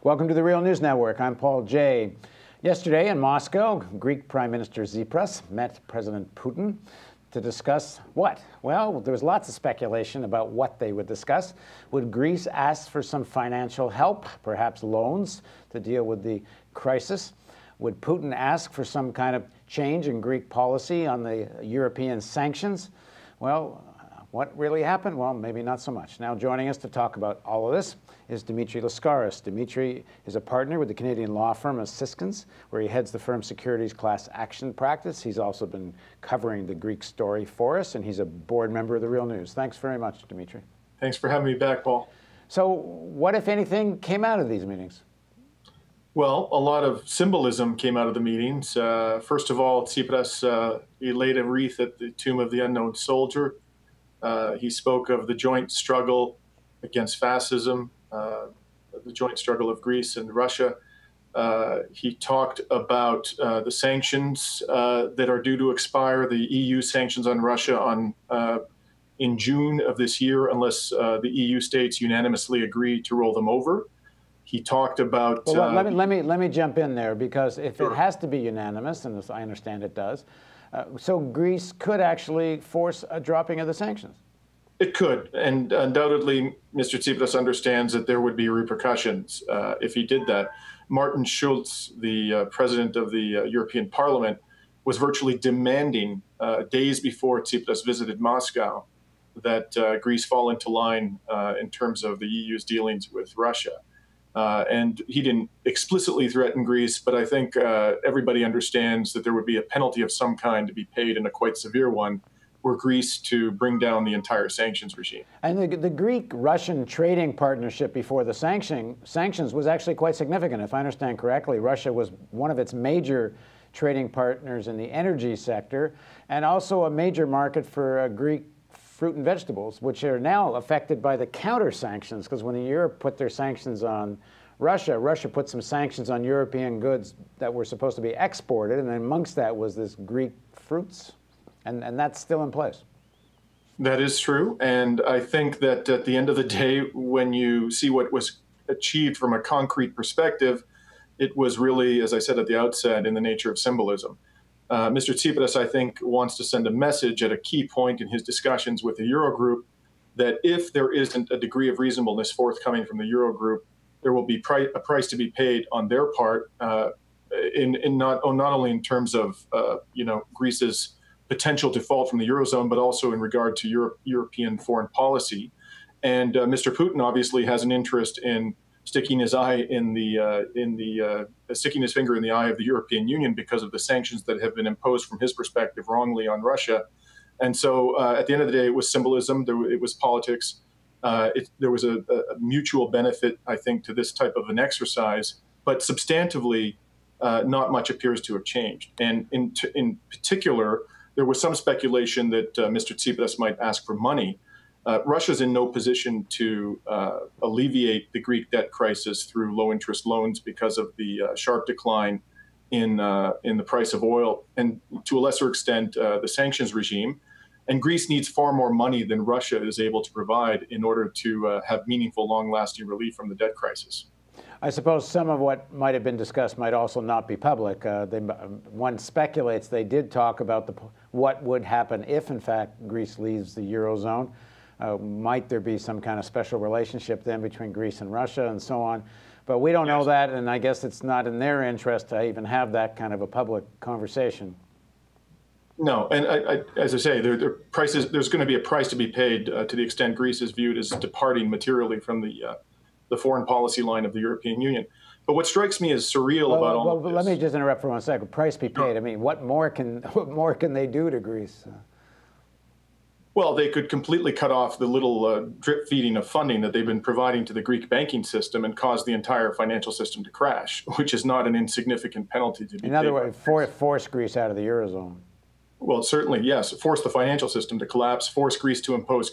Welcome to the Real News Network. I'm Paul Jay. Yesterday in Moscow, Greek Prime Minister Tsipras met President Putin to discuss what? Well, there was lots of speculation about what they would discuss. Would Greece ask for some financial help, perhaps loans, to deal with the crisis? Would Putin ask for some kind of change in Greek policy on the European sanctions? Well, what really happened? Well, maybe not so much. Now joining us to talk about all of this is Dimitri Lascaris. Dimitri is a partner with the Canadian law firm of Sanctions, where he heads the firm's securities class action practice. He's also been covering the Greek story for us, and he's a board member of the Real News. Thanks very much, Dimitri. Thanks for having me back, Paul. So what, if anything, came out of these meetings? Well, a lot of symbolism came out of the meetings. First of all, Tsipras he laid a wreath at the tomb of the unknown soldier. He spoke of the joint struggle against fascism, the joint struggle of Greece and Russia. He talked about the sanctions that are due to expire, the EU sanctions on Russia in June of this year, unless the EU states unanimously agree to roll them over. He talked about... Well, let me jump in there, because if Sure. It has to be unanimous, and as I understand it does, so Greece could actually force a dropping of the sanctions. It could, and undoubtedly, Mr. Tsipras understands that there would be repercussions if he did that. Martin Schulz, the president of the European Parliament, was virtually demanding days before Tsipras visited Moscow that Greece fall into line in terms of the EU's dealings with Russia. And he didn't explicitly threaten Greece, but I think everybody understands that there would be a penalty of some kind to be paid, and a quite severe one, were Greece to bring down the entire sanctions regime. And the Greek-Russian trading partnership before the sanctions was actually quite significant. If I understand correctly, Russia was one of its major trading partners in the energy sector, and also a major market for Greek fruit and vegetables, which are now affected by the counter-sanctions, because when Europe put their sanctions on Russia, Russia put some sanctions on European goods that were supposed to be exported, and amongst that was this Greek fruits. And that's still in place. That is true. And I think that at the end of the day, when you see what was achieved from a concrete perspective, it was really, as I said at the outset, in the nature of symbolism. Mr. Tsipras, I think, wants to send a message at a key point in his discussions with the Eurogroup that if there isn't a degree of reasonableness forthcoming from the Eurogroup, there will be a price to be paid on their part, not only in terms of Greece's potential default from the Eurozone, but also in regard to European foreign policy. And Mr. Putin obviously has an interest in sticking his finger in the eye of the European Union because of the sanctions that have been imposed from his perspective wrongly on Russia. And so at the end of the day, it was symbolism, it was politics. There was a mutual benefit, I think, to this type of an exercise, but substantively, not much appears to have changed. And in particular, there was some speculation that Mr. Tsipras might ask for money. Russia's in no position to alleviate the Greek debt crisis through low-interest loans because of the sharp decline in the price of oil, and to a lesser extent, the sanctions regime. And Greece needs far more money than Russia is able to provide in order to have meaningful, long-lasting relief from the debt crisis. I suppose some of what might have been discussed might also not be public. One speculates they did talk about what would happen if, in fact, Greece leaves the Eurozone. Might there be some kind of special relationship then between Greece and Russia and so on? But we don't know that, and I guess it's not in their interest to even have that kind of a public conversation. No, and as I say, there's going to be a price to be paid to the extent Greece is viewed as departing materially from the foreign policy line of the European Union. But what strikes me as surreal about all of this... Let me just interrupt for 1 second. Price be paid. I mean, what more can they do to Greece? Well, they could completely cut off the little drip feeding of funding that they've been providing to the Greek banking system and cause the entire financial system to crash, which is not an insignificant penalty to be paid. In other words, force Greece out of the Eurozone. Well, certainly, yes. Force the financial system to collapse, force Greece to impose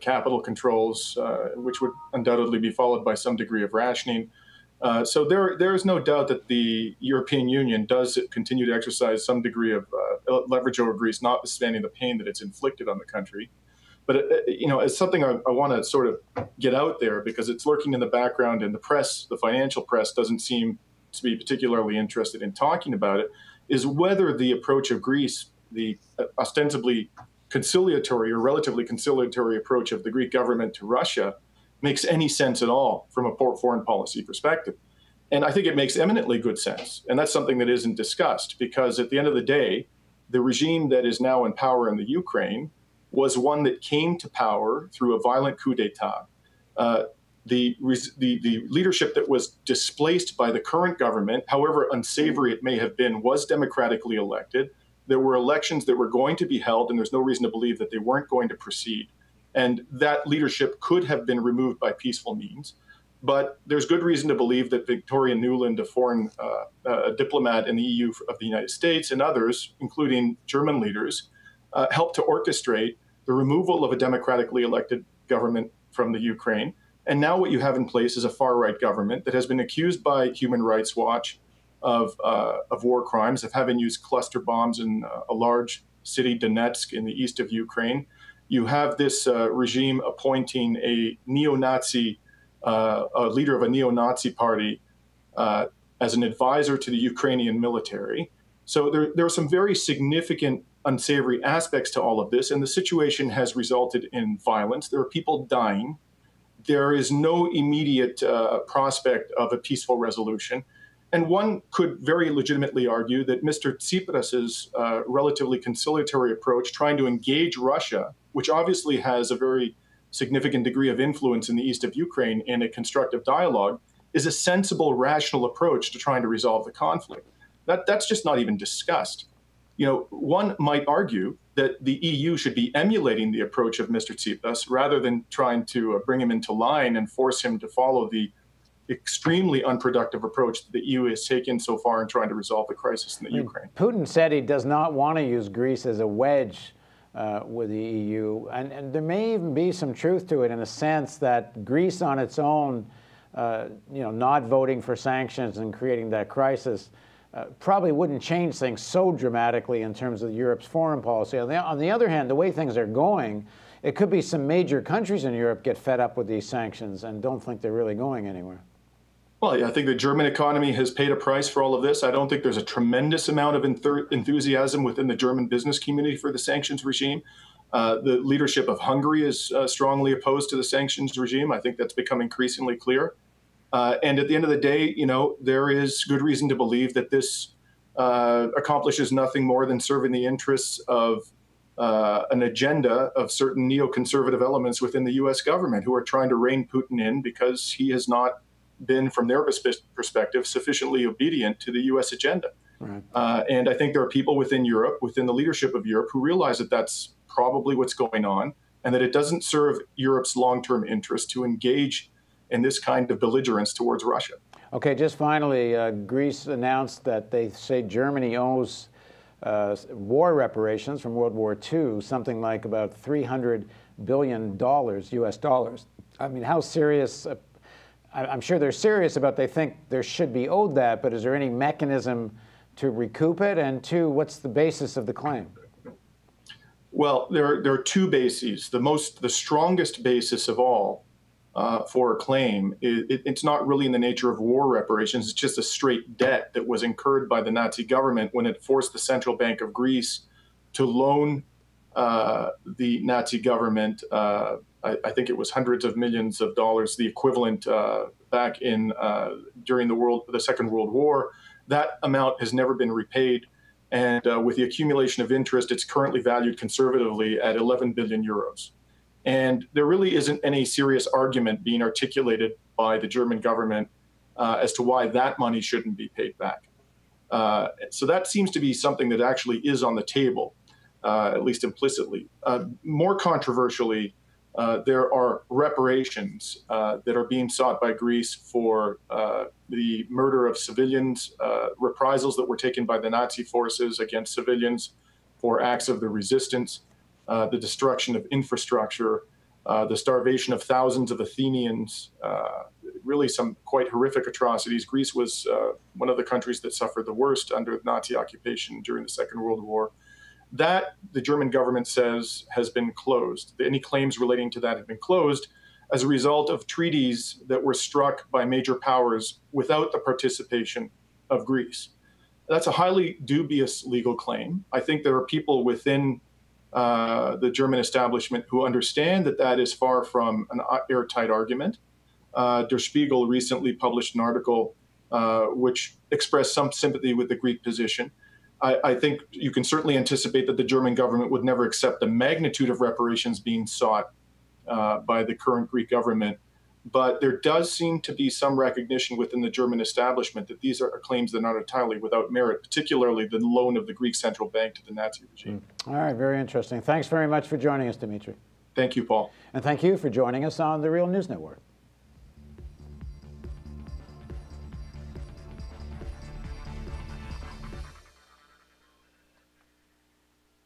capital controls, which would undoubtedly be followed by some degree of rationing. So there is no doubt that the European Union does continue to exercise some degree of leverage over Greece, notwithstanding the pain that it's inflicted on the country. But it's something I want to sort of get out there because it's lurking in the background, and the press, the financial press, doesn't seem to be particularly interested in talking about it, is whether the approach of Greece, the ostensibly conciliatory or relatively conciliatory approach of the Greek government to Russia, makes any sense at all from a foreign policy perspective. And I think it makes eminently good sense. And that's something that isn't discussed, because at the end of the day, the regime that is now in power in the Ukraine was one that came to power through a violent coup d'etat. The leadership that was displaced by the current government, however unsavory it may have been, was democratically elected. There were elections that were going to be held, and there's no reason to believe that they weren't going to proceed. And that leadership could have been removed by peaceful means. But there's good reason to believe that Victoria Nuland, a foreign diplomat in the EU of the United States, and others, including German leaders, helped to orchestrate the removal of a democratically elected government from the Ukraine. And now what you have in place is a far-right government that has been accused by Human Rights Watch of war crimes, of having used cluster bombs in a large city, Donetsk, in the east of Ukraine. You have this regime appointing a neo-Nazi, a leader of a neo-Nazi party as an advisor to the Ukrainian military. So there are some very significant unsavory aspects to all of this, and the situation has resulted in violence. There are people dying. There is no immediate prospect of a peaceful resolution. And one could very legitimately argue that Mr. Tsipras's relatively conciliatory approach, trying to engage Russia, which obviously has a very significant degree of influence in the east of Ukraine in a constructive dialogue, is a sensible, rational approach to trying to resolve the conflict. That's just not even discussed. One might argue that the EU should be emulating the approach of Mr. Tsipras rather than trying to bring him into line and force him to follow the extremely unproductive approach that the EU has taken so far in trying to resolve the crisis in the Ukraine. Putin said he does not want to use Greece as a wedge with the EU, and there may even be some truth to it in a sense that Greece on its own, not voting for sanctions and creating that crisis, probably wouldn't change things so dramatically in terms of Europe's foreign policy. On the other hand, the way things are going, it could be some major countries in Europe get fed up with these sanctions and don't think they're really going anywhere. Well, yeah, I think the German economy has paid a price for all of this. I don't think there's a tremendous amount of enthusiasm within the German business community for the sanctions regime. The leadership of Hungary is strongly opposed to the sanctions regime. I think that's become increasingly clear. And at the end of the day, there is good reason to believe that this accomplishes nothing more than serving the interests of an agenda of certain neoconservative elements within the U.S. government who are trying to rein Putin in because he has not been, from their perspective, sufficiently obedient to the U.S. agenda. Right. And I think there are people within Europe, within the leadership of Europe, who realize that that's probably what's going on and that it doesn't serve Europe's long-term interest to engage in this kind of belligerence towards Russia. Okay, just finally, Greece announced that they say Germany owes war reparations from World War II, something like about $300 billion US dollars. I mean, how serious? I'm sure they're serious about they think there should be owed that, but is there any mechanism to recoup it? And two, what's the basis of the claim? Well, there are two bases. The strongest basis of all for a claim, it's not really in the nature of war reparations. It's just a straight debt that was incurred by the Nazi government when it forced the Central Bank of Greece to loan the Nazi government, I think it was hundreds of millions of dollars, the equivalent back in during the Second World War. That amount has never been repaid. And with the accumulation of interest, it's currently valued conservatively at 11 billion euros. And there really isn't any serious argument being articulated by the German government as to why that money shouldn't be paid back. So that seems to be something that actually is on the table, at least implicitly. More controversially, there are reparations that are being sought by Greece for the murder of civilians, reprisals that were taken by the Nazi forces against civilians for acts of the resistance, the destruction of infrastructure, the starvation of thousands of Athenians, really some quite horrific atrocities. Greece was one of the countries that suffered the worst under Nazi occupation during the Second World War. That, the German government says, has been closed. Any claims relating to that have been closed as a result of treaties that were struck by major powers without the participation of Greece. That's a highly dubious legal claim. I think there are people within the German establishment who understand that that is far from an airtight argument. Der Spiegel recently published an article which expressed some sympathy with the Greek position. I think you can certainly anticipate that the German government would never accept the magnitude of reparations being sought by the current Greek government. But there does seem to be some recognition within the German establishment that these are claims that are not entirely without merit, particularly the loan of the Greek central bank to the Nazi regime. All right, very interesting. Thanks very much for joining us, Dimitri. Thank you, Paul. And thank you for joining us on the Real News Network.